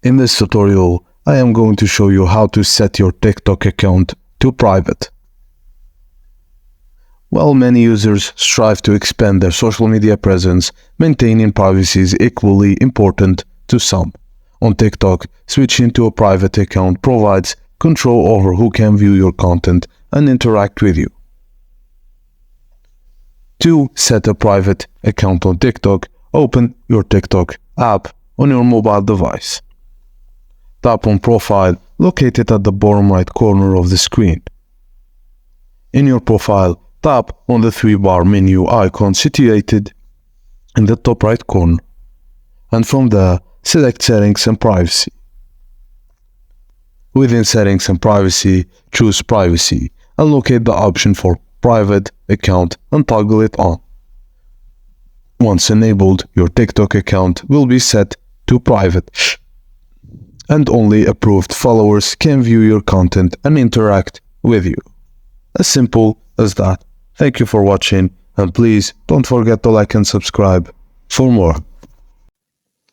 In this tutorial, I am going to show you how to set your TikTok account to private. While many users strive to expand their social media presence, maintaining privacy is equally important to some. On TikTok, switching to a private account provides control over who can view your content and interact with you. To set a private account on TikTok, open your TikTok app on your mobile device. Tap on Profile, located at the bottom right corner of the screen. In your profile, tap on the three-bar menu icon situated in the top right corner, and from there, select Settings and Privacy. Within Settings and Privacy, choose Privacy and locate the option for Private Account and toggle it on. Once enabled, your TikTok account will be set to private, and only approved followers can view your content and interact with you. As simple as that. Thank you for watching, and please don't forget to like and subscribe for more.